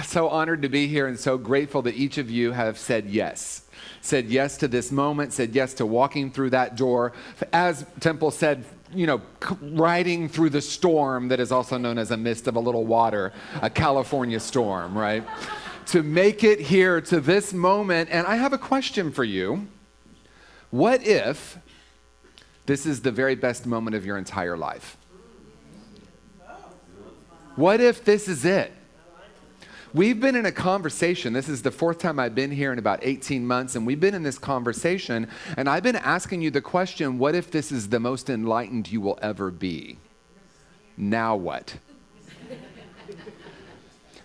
So honored to be here and so grateful that each of you have said yes. Said yes to this moment, said yes to walking through that door. As Temple said, riding through the storm that is also known as a mist of a little water, a California storm, right? To make it here to this moment. And I have a question for you. What if this is the very best moment of your entire life? What if this is it? We've been in a conversation. This is the fourth time I've been here in about 18 months, and we've been in this conversation, and I've been asking you the question, what if this is the most enlightened you will ever be? Now what?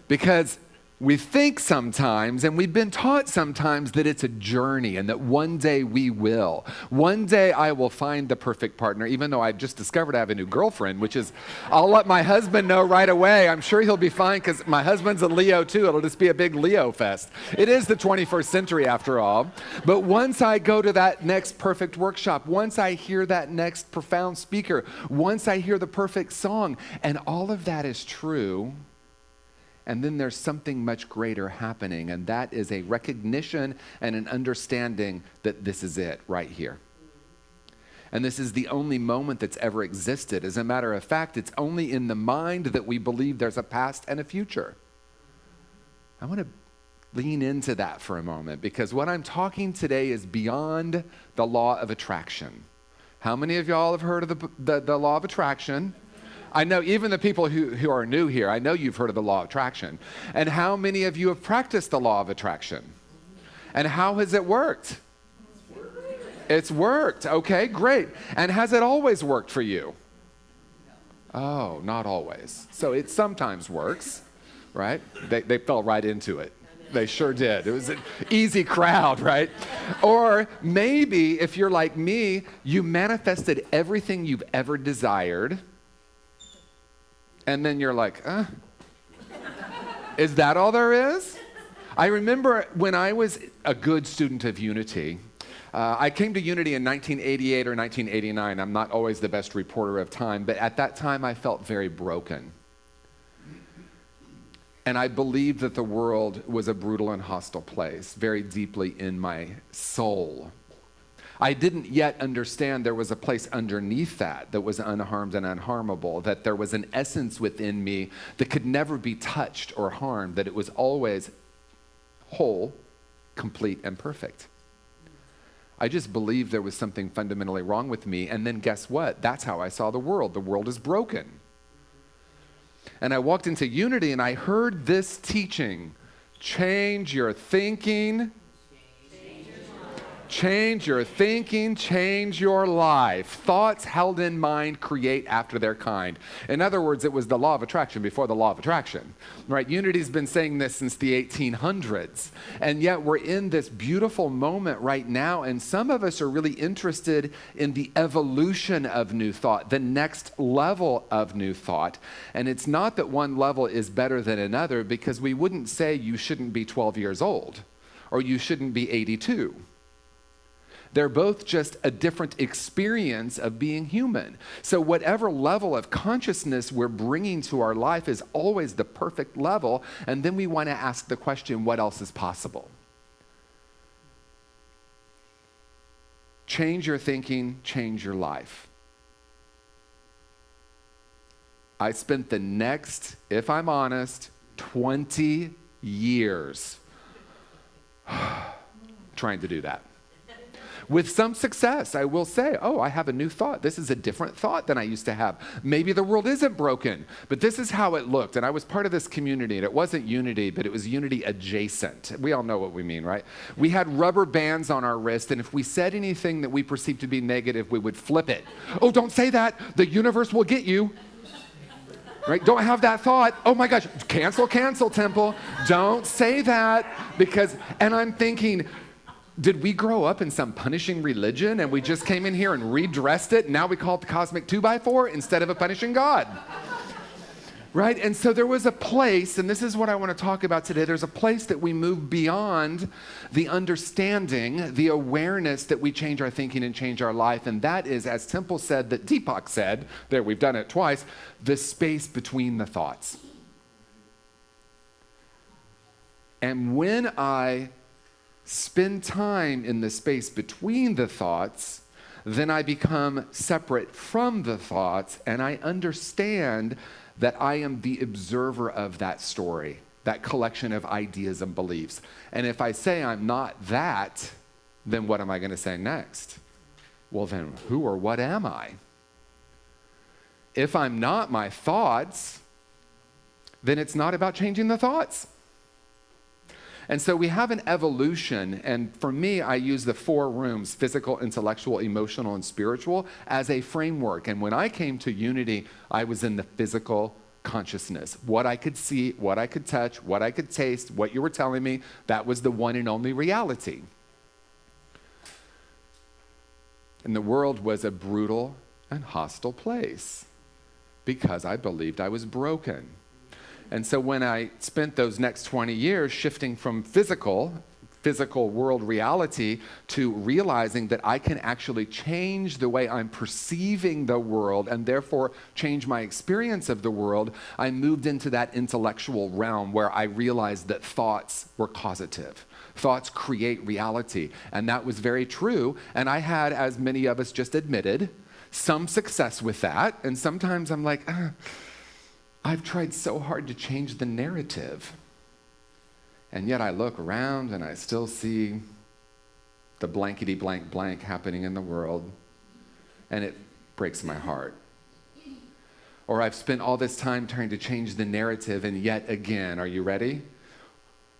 Because we think sometimes, and we've been taught sometimes, that it's a journey and that one day we will. One day I will find the perfect partner, even though I've just discovered I have a new girlfriend, which is, I'll let my husband know right away. I'm sure he'll be fine because my husband's a Leo too. It'll just be a big Leo fest. It is the 21st century after all. But once I go to that next perfect workshop, once I hear that next profound speaker, once I hear the perfect song, and all of that is true, and then there's something much greater happening, and that is a recognition and an understanding that this is it right here. And this is the only moment that's ever existed. As a matter of fact, it's only in the mind that we believe there's a past and a future. I want to lean into that for a moment, because what I'm talking today is beyond the law of attraction. How many of y'all have heard of the law of attraction? I know even the people who are new here, I know you've heard of the law of attraction. And how many of you have practiced the law of attraction? And how has it worked? It's worked. Okay, great. And has it always worked for you? Oh, not always. So it sometimes works, right? They fell right into it. They sure did. It was an easy crowd, right? Or maybe if you're like me, you manifested everything you've ever desired, and then you're like, is that all there is? I remember when I was a good student of Unity, I came to Unity in 1988 or 1989. I'm not always the best reporter of time, but at that time I felt very broken. And I believed that the world was a brutal and hostile place, very deeply in my soul. I didn't yet understand there was a place underneath that was unharmed and unharmable, that there was an essence within me that could never be touched or harmed, that it was always whole, complete, and perfect. I just believed there was something fundamentally wrong with me, and then guess what? That's how I saw the world. The world is broken. And I walked into Unity and I heard this teaching: change your thinking, change your thinking, change your life. Thoughts held in mind create after their kind. In other words, it was the law of attraction before the law of attraction, right? Unity's been saying this since the 1800s. And yet we're in this beautiful moment right now. And some of us are really interested in the evolution of new thought, the next level of new thought. And it's not that one level is better than another, because we wouldn't say you shouldn't be 12 years old or you shouldn't be 82. They're both just a different experience of being human. So whatever level of consciousness we're bringing to our life is always the perfect level. And then we want to ask the question, what else is possible? Change your thinking, change your life. I spent the next, if I'm honest, 20 years trying to do that. With some success, I will say, oh, I have a new thought. This is a different thought than I used to have. Maybe the world isn't broken, but this is how it looked. And I was part of this community, and it wasn't Unity, but it was Unity adjacent. We all know what we mean, right? We had rubber bands on our wrist, and if we said anything that we perceived to be negative, we would flip it. Oh, don't say that. The universe will get you. Right? Don't have that thought. Oh my gosh, cancel, Temple. Don't say that, because, and I'm thinking, did we grow up in some punishing religion and we just came in here and redressed it, and now we call it the cosmic 2x4 instead of a punishing God? Right? And so there was a place, and this is what I want to talk about today. There's a place that we move beyond the understanding, the awareness that we change our thinking and change our life. And that is, as Temple said, that Deepak said, there, we've done it twice, the space between the thoughts. And when I spend time in the space between the thoughts, then I become separate from the thoughts, and I understand that I am the observer of that story, that collection of ideas and beliefs. And if I say I'm not that, then what am I going to say next? Well, then who or what am I? If I'm not my thoughts, then it's not about changing the thoughts. And so we have an evolution, and for me, I use the 4 rooms, physical, intellectual, emotional, and spiritual, as a framework. And when I came to Unity, I was in the physical consciousness. What I could see, what I could touch, what I could taste, what you were telling me, that was the one and only reality. And the world was a brutal and hostile place because I believed I was broken. And so when I spent those next 20 years shifting from physical world reality to realizing that I can actually change the way I'm perceiving the world and therefore change my experience of the world, I moved into that intellectual realm where I realized that thoughts were causative. Thoughts create reality. And that was very true. And I had, as many of us just admitted, some success with that. And sometimes I'm like, I've tried so hard to change the narrative. And yet I look around and I still see the blankety blank blank happening in the world. And it breaks my heart. Or I've spent all this time trying to change the narrative, and yet again, are you ready?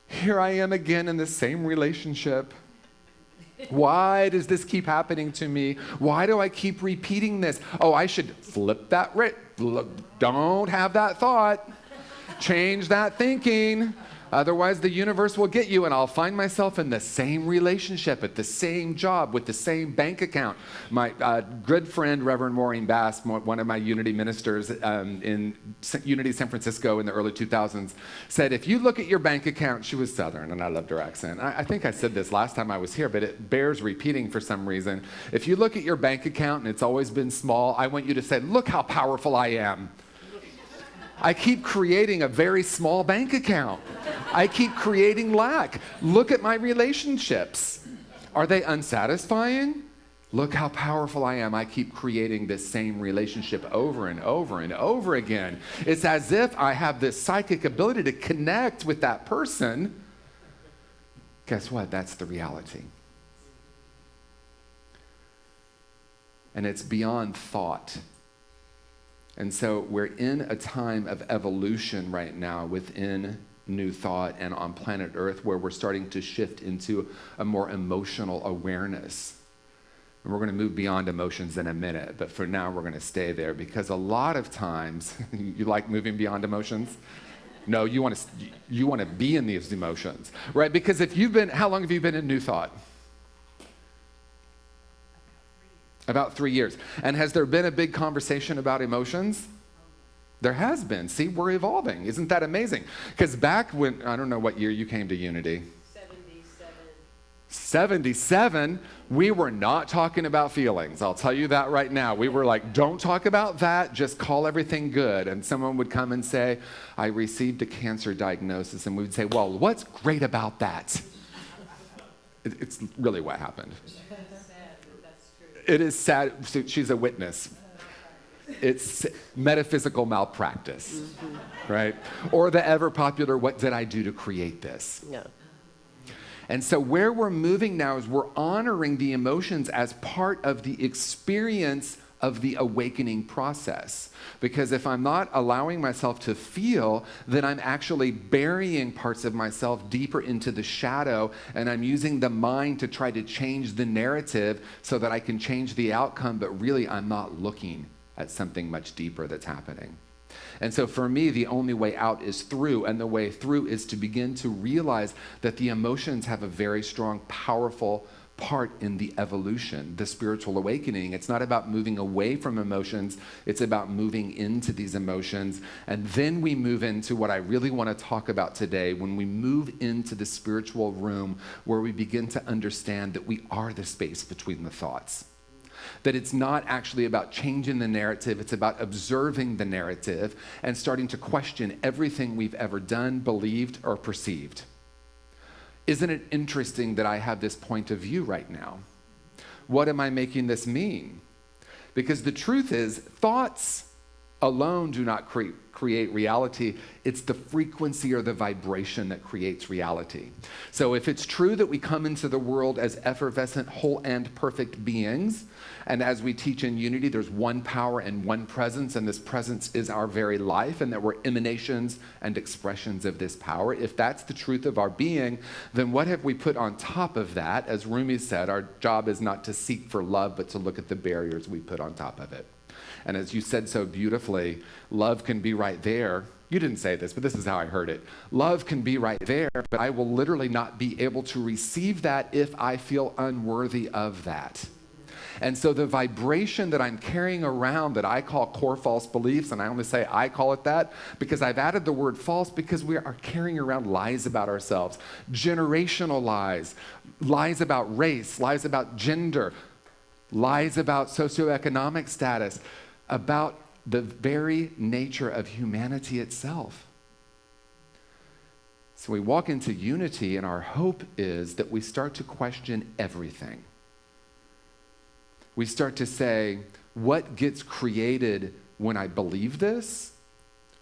Here I am again in the same relationship. Why does this keep happening to me? Why do I keep repeating this? Oh, I should flip that. Don't have that thought. Change that thinking. Otherwise, the universe will get you, and I'll find myself in the same relationship, at the same job, with the same bank account. My good friend, Reverend Maureen Bass, one of my Unity ministers in Unity San Francisco in the early 2000s, said, if you look at your bank account, she was Southern, and I loved her accent. I think I said this last time I was here, but it bears repeating for some reason. If you look at your bank account and it's always been small, I want you to say, look how powerful I am. I keep creating a very small bank account. I keep creating lack. Look at my relationships. Are they unsatisfying? Look how powerful I am. I keep creating this same relationship over and over and over again. It's as if I have this psychic ability to connect with that person. Guess what? That's the reality. And it's beyond thought. And so we're in a time of evolution right now within New Thought and on planet Earth, where we're starting to shift into a more emotional awareness. And we're going to move beyond emotions in a minute, but for now we're going to stay there, because a lot of times, you like moving beyond emotions? No, you want to be in these emotions, right? Because if you've been, how long have you been in New Thought? About 3 years. And has there been a big conversation about emotions? There has been. See, we're evolving. Isn't that amazing? Because back when, I don't know what year you came to Unity. 77, we were not talking about feelings. I'll tell you that right now. We were like, don't talk about that, just call everything good. And someone would come and say, I received a cancer diagnosis. And we would say, well, what's great about that? It's really what happened. It is sad. She's a witness. It's metaphysical malpractice, right? Or the ever popular, what did I do to create this? Yeah. And so where we're moving now is we're honoring the emotions as part of the experience of the awakening process. Because if I'm not allowing myself to feel, then I'm actually burying parts of myself deeper into the shadow, and I'm using the mind to try to change the narrative so that I can change the outcome, but really I'm not looking at something much deeper that's happening. And so for me, the only way out is through, and the way through is to begin to realize that the emotions have a very strong, powerful part in the evolution, the spiritual awakening. It's not about moving away from emotions, it's about moving into these emotions. And then we move into what I really want to talk about today, when we move into the spiritual room, where we begin to understand that we are the space between the thoughts. That it's not actually about changing the narrative, it's about observing the narrative and starting to question everything we've ever done, believed, or perceived. Isn't it interesting that I have this point of view right now? What am I making this mean? Because the truth is, thoughts alone do not create reality. It's the frequency or the vibration that creates reality. So if it's true that we come into the world as effervescent, whole and perfect beings, and as we teach in unity, there's one power and one presence, and this presence is our very life, and that we're emanations and expressions of this power. If that's the truth of our being, then what have we put on top of that? As Rumi said, our job is not to seek for love, but to look at the barriers we put on top of it. And as you said so beautifully, love can be right there. You didn't say this, but this is how I heard it. Love can be right there, but I will literally not be able to receive that if I feel unworthy of that. And so the vibration that I'm carrying around that I call core false beliefs, and I only say I call it that because I've added the word false because we are carrying around lies about ourselves, generational lies, lies about race, lies about gender, lies about socioeconomic status, about the very nature of humanity itself. So we walk into unity, and our hope is that we start to question everything. We start to say, what gets created when I believe this?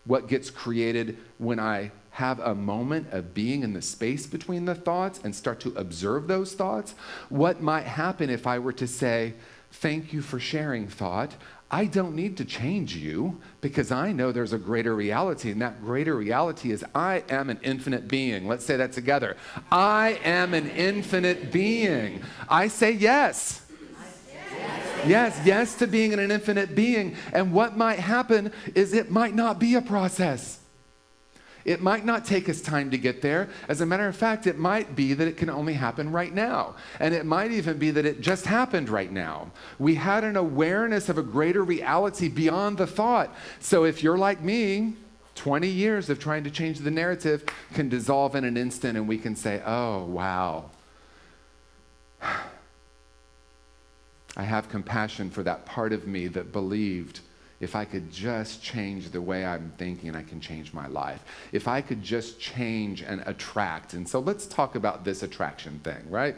What gets created when I have a moment of being in the space between the thoughts and start to observe those thoughts? What might happen if I were to say, thank you for sharing thought. I don't need to change you because I know there's a greater reality, and that greater reality is I am an infinite being. Let's say that together. I am an infinite being. I say yes. Yes to being an infinite being. And what might happen is it might not be a process. It might not take us time to get there. As a matter of fact, it might be that it can only happen right now. And it might even be that it just happened right now. We had an awareness of a greater reality beyond the thought. So if you're like me, 20 years of trying to change the narrative can dissolve in an instant, and we can say, oh, wow. I have compassion for that part of me that believed if I could just change the way I'm thinking, I can change my life. If I could just change and attract. And so let's talk about this attraction thing, right?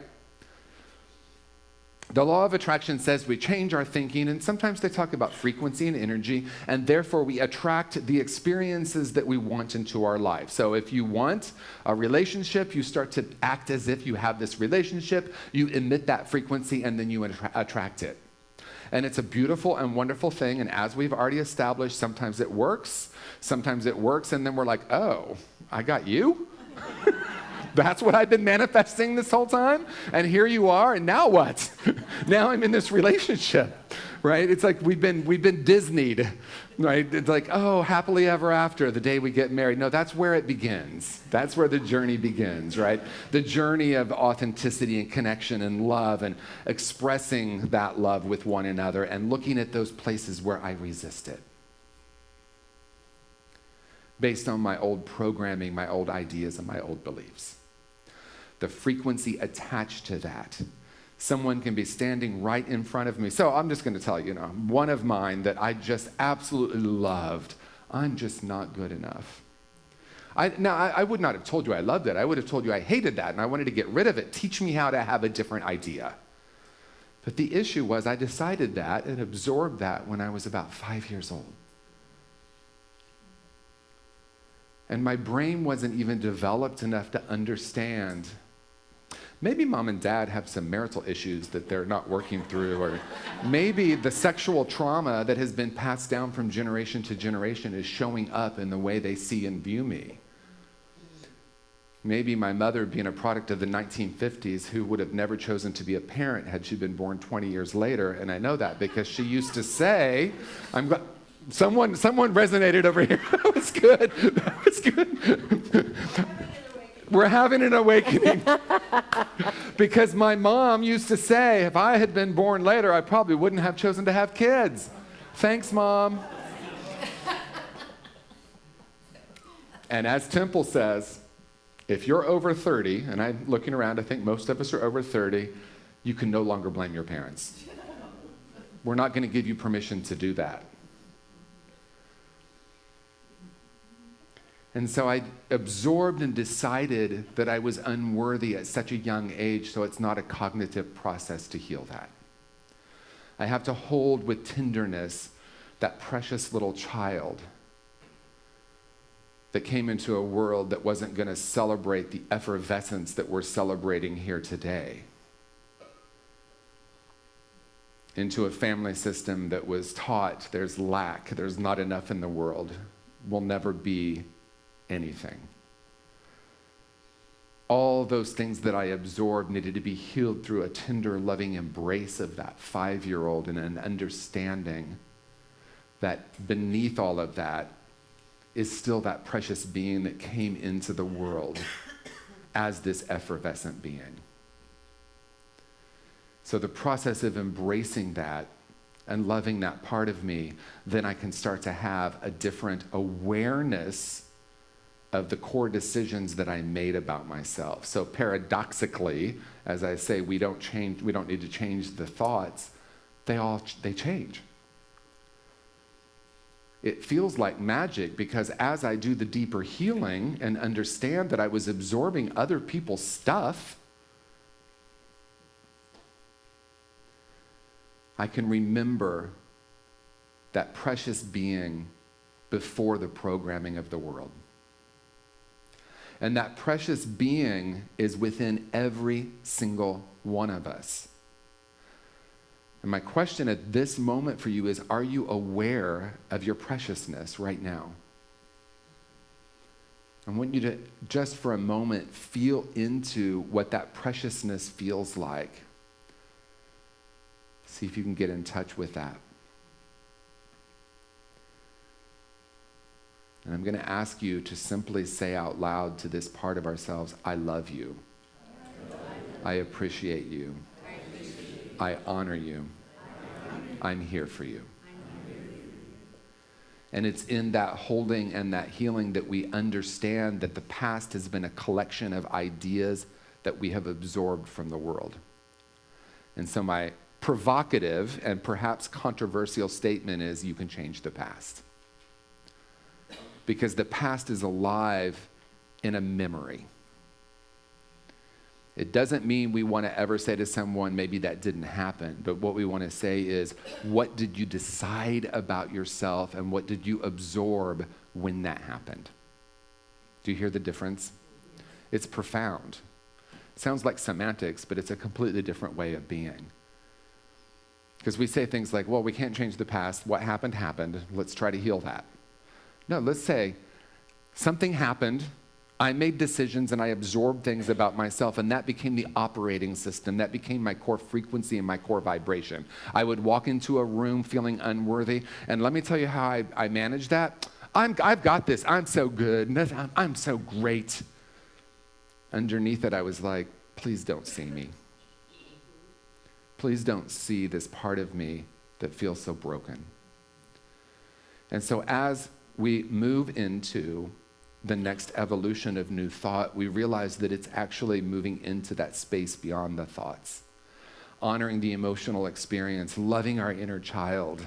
The law of attraction says we change our thinking, and sometimes they talk about frequency and energy, and therefore we attract the experiences that we want into our life. So if you want a relationship, you start to act as if you have this relationship, you emit that frequency, and then you attract it. And it's a beautiful and wonderful thing, and as we've already established, sometimes it works, and then we're like, oh, I got you? That's what I've been manifesting this whole time? And here you are, and now what? Now I'm in this relationship, right? It's like we've been Disneyed, right? It's like, oh, happily ever after, the day we get married. No, that's where it begins. That's where the journey begins, right? The journey of authenticity and connection and love and expressing that love with one another and looking at those places where I resist it. Based on my old programming, my old ideas, and my old beliefs. The frequency attached to that. Someone can be standing right in front of me. So I'm just going to tell you, one of mine that I just absolutely loved, I'm just not good enough. I would not have told you I loved it. I would have told you I hated that and I wanted to get rid of it. Teach me how to have a different idea. But the issue was I decided that and absorbed that when I was about 5 years old. And my brain wasn't even developed enough to understand. Maybe mom and dad have some marital issues that they're not working through, or maybe the sexual trauma that has been passed down from generation to generation is showing up in the way they see and view me. Maybe my mother, being a product of the 1950s, who would have never chosen to be a parent had she been born 20 years later, and I know that because she used to say, someone resonated over here. That was good. That was good. We're having an awakening. Because my mom used to say, if I had been born later, I probably wouldn't have chosen to have kids. Thanks, Mom. And as Temple says, if you're over 30, and I'm looking around, I think most of us are over 30, you can no longer blame your parents. We're not going to give you permission to do that. And so I absorbed and decided that I was unworthy at such a young age, so it's not a cognitive process to heal that. I have to hold with tenderness that precious little child that came into a world that wasn't going to celebrate the effervescence that we're celebrating here today. Into a family system that was taught there's lack, there's not enough in the world, will never be anything. All those things that I absorbed needed to be healed through a tender, loving embrace of that 5-year-old and an understanding that beneath all of that is still that precious being that came into the world as this effervescent being. So the process of embracing that and loving that part of me, then I can start to have a different awareness of the core decisions that I made about myself. So paradoxically, as I say, we don't need to change the thoughts. They change. It feels like magic because as I do the deeper healing and understand that I was absorbing other people's stuff, I can remember that precious being before the programming of the world. And that precious being is within every single one of us. And my question at this moment for you is, are you aware of your preciousness right now? I want you to, just for a moment, feel into what that preciousness feels like. See if you can get in touch with that. And I'm going to ask you to simply say out loud to this part of ourselves, I love you. I appreciate you. I honor you. I'm here for you. And it's in that holding and that healing that we understand that the past has been a collection of ideas that we have absorbed from the world. And so my provocative and perhaps controversial statement is you can change the past. Because the past is alive in a memory. It doesn't mean we want to ever say to someone, maybe that didn't happen, but what we want to say is, what did you decide about yourself and what did you absorb when that happened? Do you hear the difference? It's profound. It sounds like semantics, but it's a completely different way of being. Because we say things like, well, we can't change the past. What happened, happened. Let's try to heal that. No, let's say something happened. I made decisions and I absorbed things about myself, and that became the operating system. That became my core frequency and my core vibration. I would walk into a room feeling unworthy, and let me tell you how I managed that. I've got this. I'm so good. I'm so great. Underneath it, I was like, please don't see me. Please don't see this part of me that feels so broken. And so as we move into the next evolution of new thought, we realize that it's actually moving into that space beyond the thoughts, honoring the emotional experience, loving our inner child,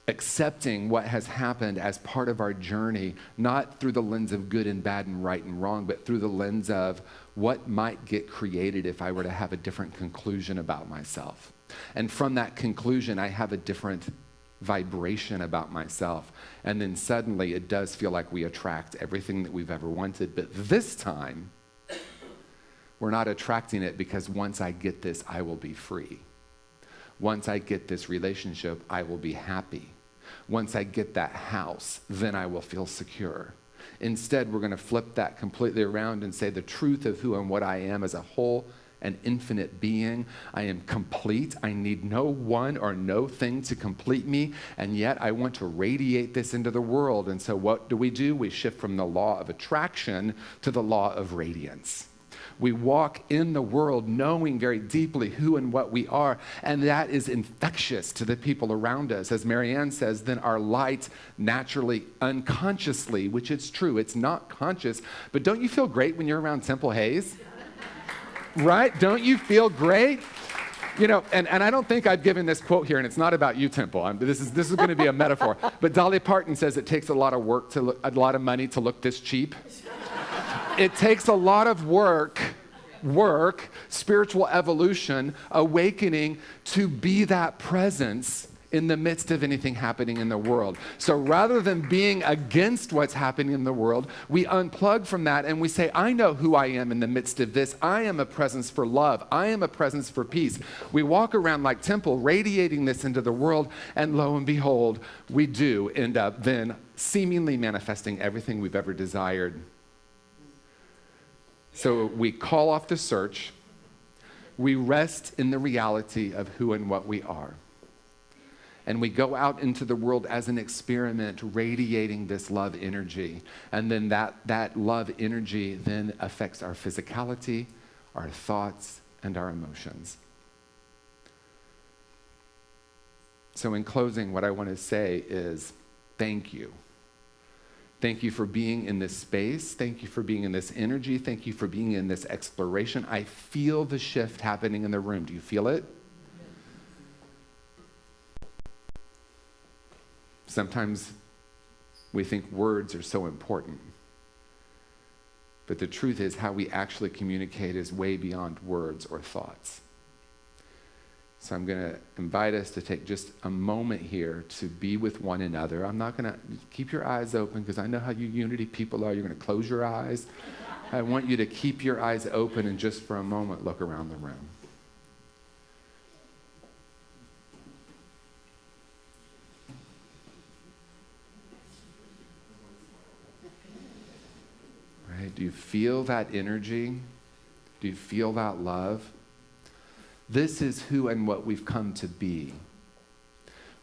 accepting what has happened as part of our journey, not through the lens of good and bad and right and wrong, but through the lens of what might get created if I were to have a different conclusion about myself. And from that conclusion, I have a different vibration about myself. And then suddenly it does feel like we attract everything that we've ever wanted. But this time, we're not attracting it because once I get this, I will be free. Once I get this relationship, I will be happy. Once I get that house, then I will feel secure. Instead, we're going to flip that completely around and say the truth of who and what I am as a whole and infinite being. I am complete. I need no one or no thing to complete me, and yet I want to radiate this into the world. And so what do? We shift from the law of attraction to the law of radiance. We walk in the world knowing very deeply who and what we are, and that is infectious to the people around us. As Marianne says, then our light naturally, unconsciously, which it's true, it's not conscious, but don't you feel great when you're around Temple Hayes? Right? Don't you feel great? And I don't think I've given this quote here, and it's not about you, Temple. This is going to be a metaphor. But Dolly Parton says it takes a lot of work a lot of money to look this cheap. It takes a lot of work, spiritual evolution, awakening to be that presence in the midst of anything happening in the world. So rather than being against what's happening in the world, we unplug from that and we say, I know who I am in the midst of this. I am a presence for love. I am a presence for peace. We walk around like Temple, radiating this into the world, and lo and behold, we do end up then seemingly manifesting everything we've ever desired. So we call off the search. We rest in the reality of who and what we are. And we go out into the world as an experiment, radiating this love energy. And then that love energy then affects our physicality, our thoughts, and our emotions. So in closing, what I want to say is thank you. Thank you for being in this space. Thank you for being in this energy. Thank you for being in this exploration. I feel the shift happening in the room. Do you feel it? Sometimes we think words are so important. But the truth is, how we actually communicate is way beyond words or thoughts. So I'm going to invite us to take just a moment here to be with one another. I'm not going to keep your eyes open because I know how you Unity people are. You're going to close your eyes. I want you to keep your eyes open and just for a moment look around the room. Right? Do you feel that energy? Do you feel that love? This is who and what we've come to be.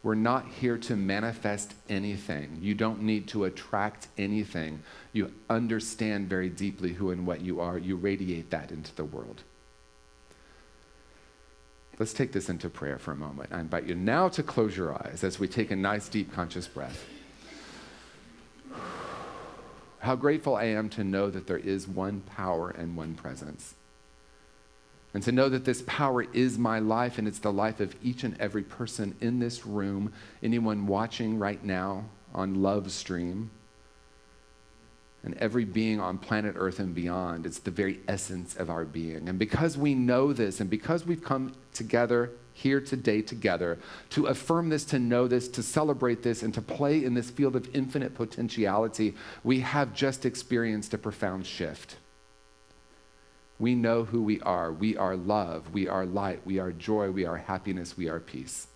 We're not here to manifest anything. You don't need to attract anything. You understand very deeply who and what you are. You radiate that into the world. Let's take this into prayer for a moment. I invite you now to close your eyes as we take a nice, deep, conscious breath. How grateful I am to know that there is one power and one presence. And to know that this power is my life, and it's the life of each and every person in this room, anyone watching right now on Love Stream, and every being on planet Earth and beyond. It's the very essence of our being. And because we know this, and because we've come together here today together to affirm this, to know this, to celebrate this, and to play in this field of infinite potentiality, we have just experienced a profound shift. We know who we are. We are love. We are light. We are joy. We are happiness. We are peace.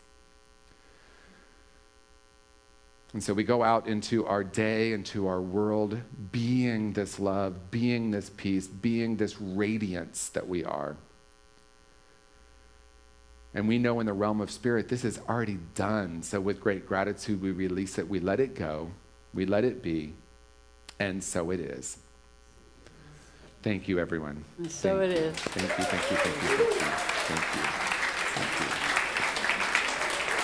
And so we go out into our day, into our world, being this love, being this peace, being this radiance that we are. And we know in the realm of spirit, this is already done. So with great gratitude, we release it. We let it go. We let it be. And so it is. Thank you, everyone. And so it is. Thank you, thank you, thank you, thank you, thank you, thank you.